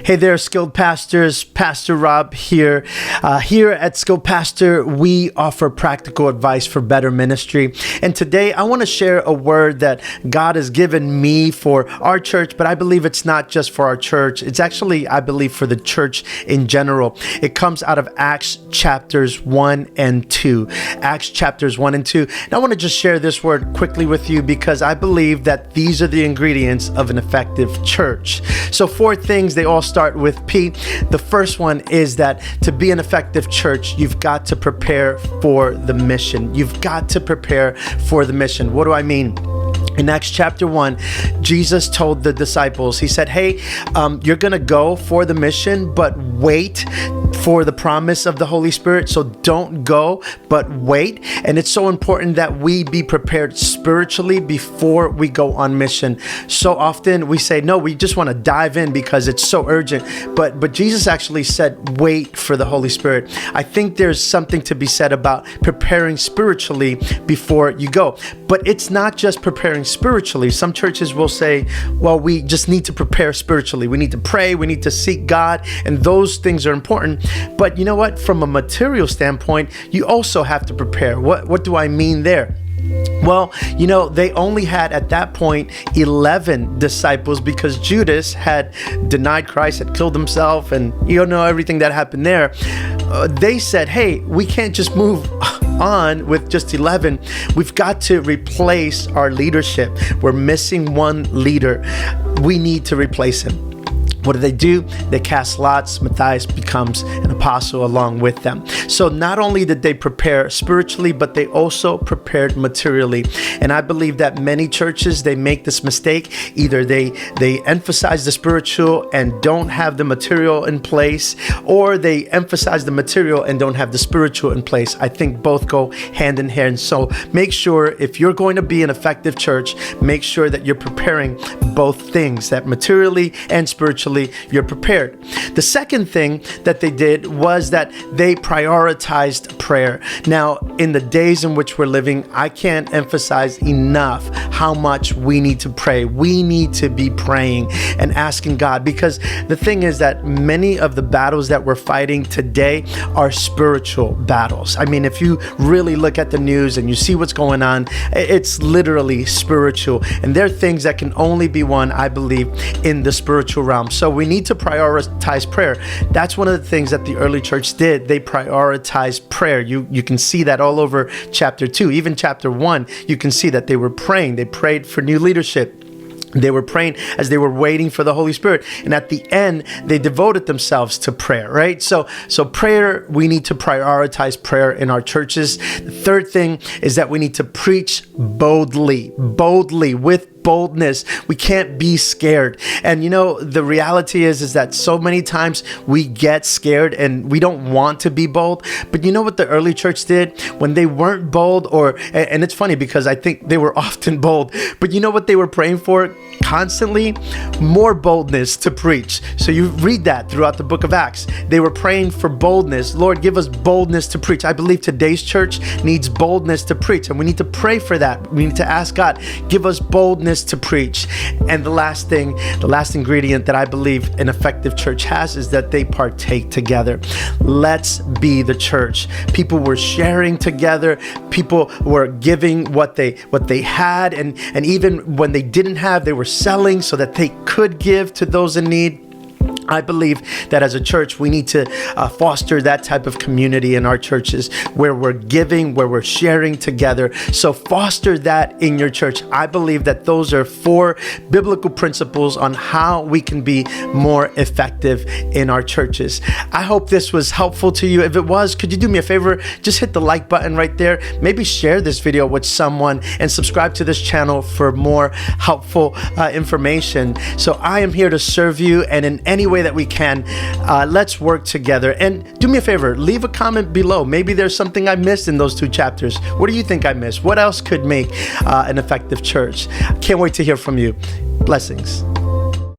Hey there, Skilled Pastors. Pastor Rob here. Here at Skilled Pastor, we offer practical advice for better ministry. And today I want to share a word that God has given me for our church, but I believe it's not just for our church. It's actually, I believe, for the church in general. It comes out of Acts chapters 1 and 2. Acts chapters 1 and 2. And I want to just share this word quickly with you because I believe that these are the ingredients of an effective church. So 4 things, they all start with P. The first one is that to be an effective church, you've got to prepare for the mission. You've got to prepare for the mission. What do I mean? In Acts chapter 1, Jesus told the disciples, he said, hey, you're going to go for the mission, but wait for the promise of the Holy Spirit. So don't go, but wait. And it's so important that we be prepared spiritually before we go on mission. So often we say, no, we just want to dive in because it's so urgent. But Jesus actually said, wait for the Holy Spirit. I think there's something to be said about preparing spiritually before you go. But it's not just preparing spiritually. Some churches will say, well, we just need to prepare spiritually. We need to pray. We need to seek God. And those things are important. But you know what? From a material standpoint, you also have to prepare. What do I mean there? Well, you know, they only had at that point 11 disciples because Judas had denied Christ, had killed himself, and you know everything that happened there. They said, hey, we can't just move on with just 11. We've got to replace our leadership. We're missing one leader. We need to replace him. What do? They cast lots. Matthias becomes an apostle along with them. So not only did they prepare spiritually, but they also prepared materially. And I believe that many churches, they make this mistake. Either they emphasize the spiritual and don't have the material in place, or they emphasize the material and don't have the spiritual in place. I think both go hand in hand. So make sure if you're going to be an effective church, make sure that you're preparing both things, that materially and spiritually you're prepared. The second thing that they did was that they prioritized prayer. Now, in the days in which we're living, I can't emphasize enough how much we need to pray. We need to be praying and asking God, because the thing is that many of the battles that we're fighting today are spiritual battles. I mean, if you really look at the news and you see what's going on, it's literally spiritual. And there are things that can only be won, I believe, in the spiritual realm. So we need to prioritize prayer. That's one of the things that the early church did. They prioritized prayer. You can see that all over chapter 2. Even chapter 1, you can see that they were praying. They prayed for new leadership. They were praying as they were waiting for the Holy Spirit. And at the end, they devoted themselves to prayer, right? So prayer, we need to prioritize prayer in our churches. The third thing is that we need to preach boldly with boldness. We can't be scared. And you know, the reality is that so many times we get scared and we don't want to be bold. But you know what the early church did when they weren't bold, and it's funny because I think they were often bold, but you know what they were praying for constantly? More boldness to preach. So you read that throughout the book of Acts. They were praying for boldness. Lord, give us boldness to preach. I believe today's church needs boldness to preach, and we need to pray for that. We need to ask God, give us boldness to preach. And the last thing, the last ingredient that I believe an effective church has is that they partake together. Let's be the church. People were sharing together. People were giving what they had, and even when they didn't have, they were selling so that they could give to those in need. I believe that as a church, we need to foster that type of community in our churches where we're giving, where we're sharing together. So foster that in your church. I believe that those are 4 biblical principles on how we can be more effective in our churches. I hope this was helpful to you. If it was, could you do me a favor? Just hit the like button right there. Maybe share this video with someone and subscribe to this channel for more helpful information. So I am here to serve you, and in any way that we can, let's work together. And do me a favor, leave a comment below. Maybe there's something I missed in those 2 chapters. What do you think I missed? What else could make an effective church? Can't wait to hear from you. Blessings.